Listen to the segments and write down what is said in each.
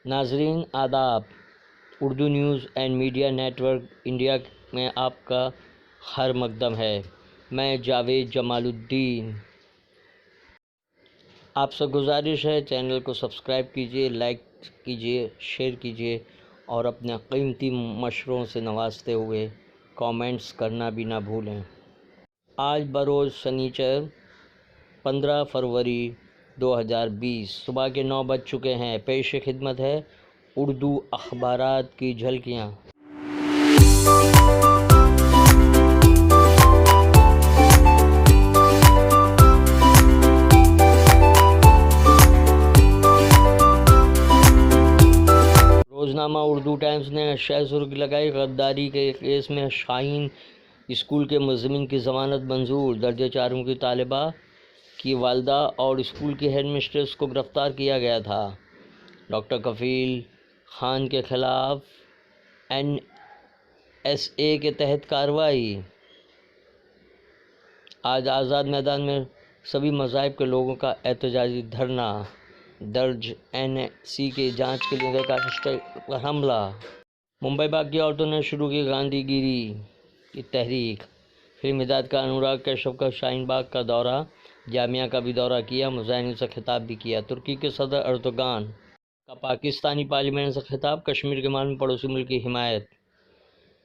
ناظرین آداب، Urdu news and media network India میں آپ کا خیر مقدم ہے۔ میں جاوید جمال الدین۔ آپ سے گزارش ہے چینل کو سبسکرائب کیجیے، لائک کیجیے، شیئر کیجیے اور اپنے قیمتی مشوروں سے نوازتے ہوئے کامنٹس کرنا بھی نہ بھولیں۔ آج بروز شنیچر 15 فروری 2020 صبح کے 9 بج چکے ہیں۔ پیش خدمت ہے اردو اخبارات کی جھلکیاں۔ روزنامہ اردو ٹائمز نے شہ سرخی لگائی، غداری کے کیس میں شاہین اسکول کے ملزمین کی ضمانت منظور۔ درجہ 4 کی طالبہ کی والدہ اور اسکول کی ہیڈ مسٹریس کو گرفتار کیا گیا تھا۔ ڈاکٹر کفیل خان کے خلاف NSA کے تحت کارروائی۔ آج آزاد میدان میں سبھی مذاہب کے لوگوں کا احتجاجی دھرنا۔ درج NSA کی جانچ کے لیے کاشتکار پر حملہ۔ ممبئی باغ کی عورتوں نے شروع کی گاندھی گیری کی تحریک۔ فلم ہدایتکار انوراگ کشیپ کا شاہین باغ کا دورہ، جامعہ کا بھی دورہ کیا، مظاہرین سے خطاب بھی کیا۔ ترکی کے صدر اردوغان کا پاکستانی پارلیمنٹ سے خطاب، کشمیر کے معاملے میں پڑوسی ملک کی حمایت۔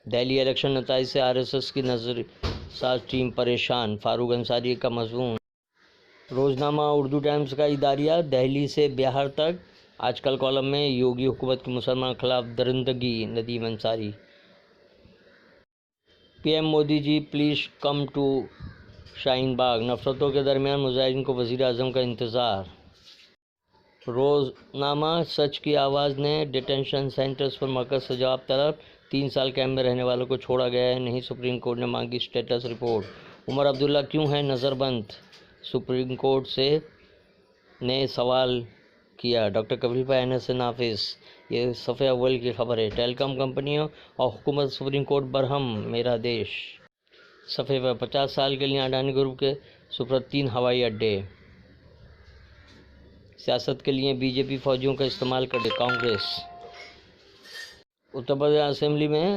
دہلی الیکشن نتائج سے RSS کی نظر ساز ٹیم پریشان، فاروق انصاری کا مضمون۔ روزنامہ اردو ٹائمز کا اداریہ، دہلی سے بہار تک۔ آج کل کالم میں یوگی حکومت کی مسلمان خلاف درندگی، Nadeem Ansari. PM Modi ji please come to Shaheen Bagh, نفرتوں کے درمیان مظاہرین کو وزیر اعظم کا انتظار۔ روزنامہ سچ کی آواز نے ڈیٹینشن سینٹرز پر مرکز سے جواب طلب، 3 سال کیمپ میں رہنے والوں کو چھوڑا گیا ہے نہیں، سپریم کورٹ نے مانگی اسٹیٹس رپورٹ۔ عمر عبداللہ کیوں ہیں نظر بند، سپریم کورٹ سے نے سوال کیا۔ ڈاکٹر کفیل پر NSA نافذ، یہ صفحہ اول کی خبر ہے۔ ٹیلی کام کمپنیوں اور حکومت سپریم کورٹ برہم، میرا دیش صفحے پر۔ 50 سال کے لیے اڈانی گروپ کے سپرد 3 ہوائی اڈے۔ سیاست کے لیے BJP فوجیوں کا استعمال کرے، کانگریس۔ اتر پردیش اسمبلی میں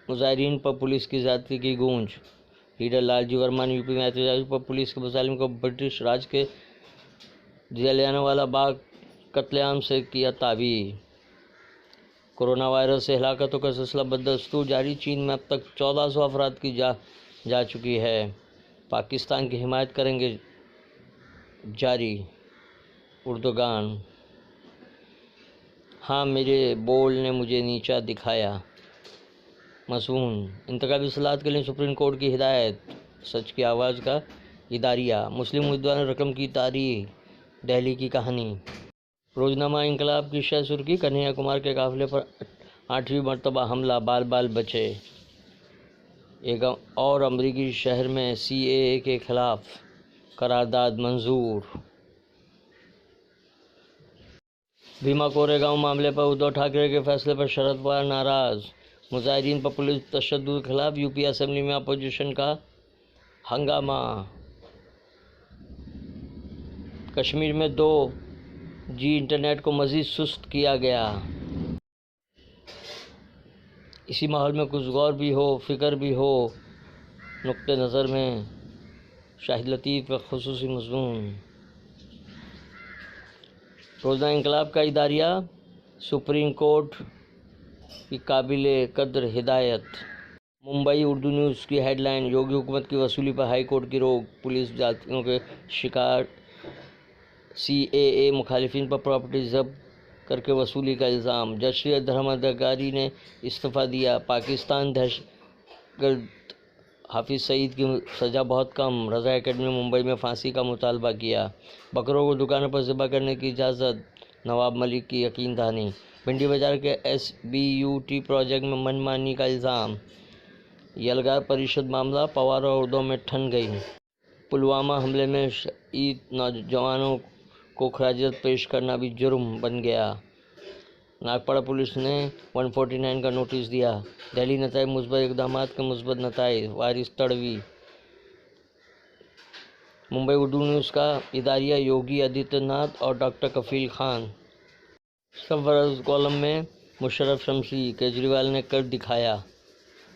مظاہرین پر پولیس کی زیادتی کی گونج۔ لیڈر لال جی ورما نے UP میں احتجاجیوں پر پولیس کے مظالم کو برٹش راج کے جلیانوالہ والا باغ قتل عام سے کیا تعبیر۔ کورونا وائرس سے ہلاکتوں کا سلسلہ بدستور جاری، چین میں اب تک 1400 افراد کی جا چکی ہے۔ پاکستان کی حمایت کریں گے جاری، اردوغان۔ ہاں میرے بول نے مجھے نیچا دکھایا، مضمون۔ انتخابی اصلاحات کے لیے سپریم کورٹ کی ہدایت، سچ کی آواز کا اداریہ۔ مسلم امیدواروں نے رقم کی تاریخ، دہلی کی کہانی۔ روزنامہ انقلاب کی شہ سرخی، کنہیا کمار کے قافلے پر 8ویں مرتبہ حملہ، بال بال بچے۔ ایک اور امریکی شہر میں CAA کے خلاف قرارداد منظور۔ بھیما کورے گاؤں معاملے پر ادھو ٹھاکرے کے فیصلے پر شرد پوار ناراض۔ مظاہرین پر پولیس تشدد کے خلاف UP اسمبلی میں اپوزیشن کا ہنگامہ۔ کشمیر میں 2G انٹرنیٹ کو مزید سست کیا گیا۔ اسی ماحول میں کچھ غور بھی ہو، فکر بھی ہو، نقطہ نظر میں شاہد لطیف کا خصوصی مضمون۔ روزنامہ انقلاب کا اداریہ، سپریم کورٹ کی قابل قدر ہدایت۔ ممبئی اردو نیوز کی ہیڈ لائن، یوگی حکومت کی وصولی پر ہائی کورٹ کی روک، پولیس زیادتیوں کے شکار CAA مخالفین پر پراپرٹی ضبط کر کے وصولی کا الزام۔ جسٹس دھرمادھاکاری نے استعفیٰ دیا۔ پاکستان دہشت گرد حافظ سعید کی سزا بہت کم، رضا اکیڈمی نے ممبئی میں پھانسی کا مطالبہ کیا۔ بکروں کو دکانوں پر ذبح کرنے کی اجازت، نواب ملک کی یقین دہانی۔ بھنڈی بازار کے SBUT پروجیکٹ میں من مانی کا الزام۔ یلغار پریشد معاملہ پوار اور اردو میں ٹھن گئی۔ پلوامہ حملے میں شہید نوجوانوں کو خراج عقیدت پیش کرنا بھی جرم بن گیا۔ ناگپڑا پولیس نے 149 کا نوٹس دیا۔ دہلی نتائج، مثبت اقدامات کے مثبت نتائج، وارث تڑوی۔ ممبئی اردو نیوز کا اداریہ، یوگی آدتیہ ناتھ اور ڈاکٹر کفیل خان سرفراز کالم میں مشرف شمسی، کیجریوال نے کر دکھایا